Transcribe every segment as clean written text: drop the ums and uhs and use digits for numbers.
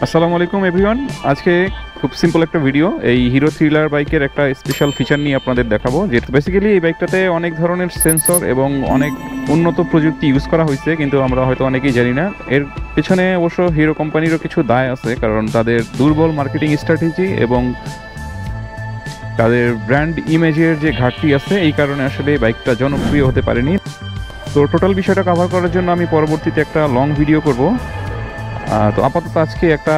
আসসালামু আলাইকুম এভরিওয়ান। আজকে খুব সিম্পল একটা ভিডিও, এই হিরো থ্রিলার বাইকের একটা স্পেশাল ফিচার নিয়ে আপনাদের দেখাবো। যে বেসিক্যালি এই বাইকটাতে অনেক ধরনের সেন্সর এবং অনেক উন্নত প্রযুক্তি ইউজ করা হয়েছে, কিন্তু আমরা হয়তো অনেকেই জানি না। এর পেছনে অবশ্য হিরো কোম্পানিরও কিছু দায় আছে, কারণ তাদের দুর্বল মার্কেটিং স্ট্র্যাটেজি এবং তাদের ব্র্যান্ড ইমেজের যে ঘাটতি আছে, এই কারণে আসলে বাইকটা জনপ্রিয় হতে পারেনি। তো টোটাল বিষয়টা কভার করার জন্য আমি পরবর্তীতে একটা লং ভিডিও করব। তো আপাতত আজকে একটা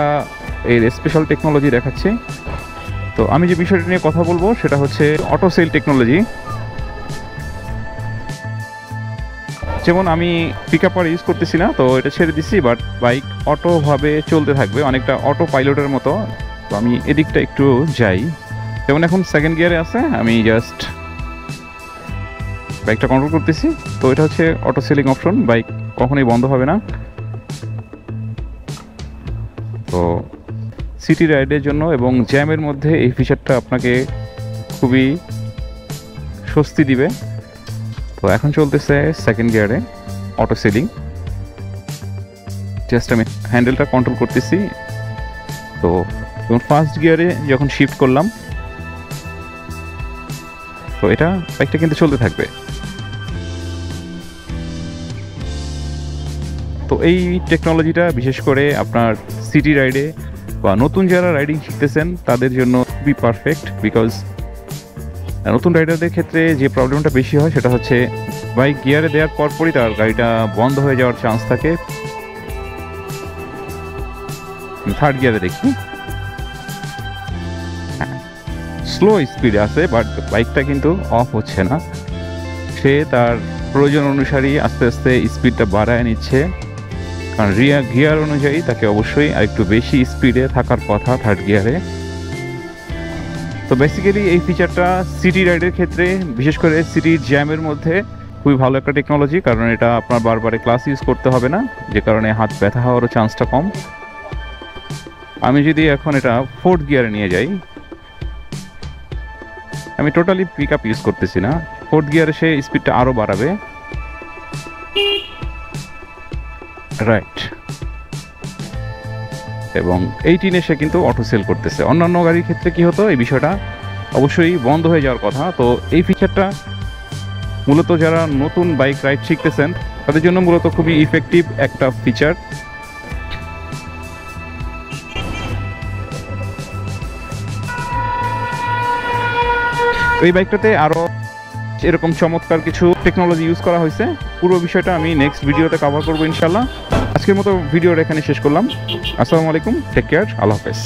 এর স্পেশাল টেকনোলজি দেখাচ্ছি। তো আমি যে বিষয়টা নিয়ে কথা বলবো সেটা হচ্ছে অটো সেল টেকনোলজি। যেমন আমি পিকআপার ইউজ করতেছি না, তো এটা ছেড়ে দিচ্ছি, বাট বাইক অটোভাবে চলতে থাকবে, অনেকটা অটো পাইলটের মতো। তো আমি এদিকটা একটু যাই, যেমন এখন সেকেন্ড গিয়ারে আছে, আমি জাস্ট বাইকটা কন্ট্রোল করতেছি। তো এটা হচ্ছে অটো সেলিং অপশন, বাইক কখনোই বন্ধ হবে না। তো সিটি রাইডের জন্য এবং জ্যামের মধ্যে এই ফিচারটা আপনাকে খুবই স্বস্তি দিবে। তো এখন চলতেছে সেকেন্ড গিয়ারে অটো সেলিং। জাস্ট আমি হ্যান্ডেলটা কন্ট্রোল করতেছি। তো ফার্স্ট গিয়ারে যখন শিফট করলাম, তো এটা বাইকটা কিন্তু চলতে থাকবে। তো এই টেকনোলজিটা বিশেষ করে আপনার সিটি রাইডে বা নতুন যারা রাইডিং শিখতেছেন তাদের জন্য খুবই পারফেক্ট, বিকজ নতুন রাইডারদের ক্ষেত্রে যে প্রবলেমটা বেশি হয় সেটা হচ্ছে বাইক গিয়ারে দেওয়ার পরপরই তার গাড়িটা বন্ধ হয়ে যাওয়ার চান্স থাকে। থার্ড গিয়ারে দেখি স্লো স্পিডে আছে, বাট বাইকটা কিন্তু অফ হচ্ছে না। সে তার প্রয়োজন অনুসারী আস্তে আস্তে স্পিডটা বাড়ায় নিচ্ছে, কারণ গিয়ার অনুযায়ী তাকে অবশ্যই আরেকটু বেশি স্পিডে থাকার কথা থার্ড গিয়ারে। তো বেসিক্যালি এই ফিচারটা সিটি রাইডের ক্ষেত্রে, বিশেষ করে সিটির জ্যামের মধ্যে খুবই ভালো একটা টেকনোলজি, কারণ এটা আপনার বারবারে ক্লাস ইউজ করতে হবে না, যে কারণে হাত ব্যথা হওয়ারও চান্সটা কম। আমি যদি এখন এটা ফোর্থ গিয়ারে নিয়ে যাই, আমি টোটালি পিক আপ ইউজ করতেছি না, ফোর্থ গিয়ারে সে স্পিডটা আরও বাড়াবে। রাইট, এবং 18-এ সে কিন্তু অটো সেল করতেছে। অন্যান্য গাড়ির ক্ষেত্রে কি হতো, এই বিষয়টা অবশ্যই বন্ধ হয়ে যাওয়ার কথা। তো এই ফিচারটা মূলত যারা নতুন বাইক রাইড শিখতেছেন তাদের জন্য মূলত খুবই ইফেক্টিভ একটা ফিচার। এই বাইকটাতে আরও এরকম চমৎকার কিছু টেকনোলজি ইউজ করা হয়েছে। পুরো বিষয়টা আমি নেক্সট ভিডিওতে কভার করবো ইনশাল্লাহ। আজকের মতো ভিডিওটা এখানে শেষ করলাম। আসসালামু আলাইকুম, টেক কেয়ার, আল্লাহ হাফেজ।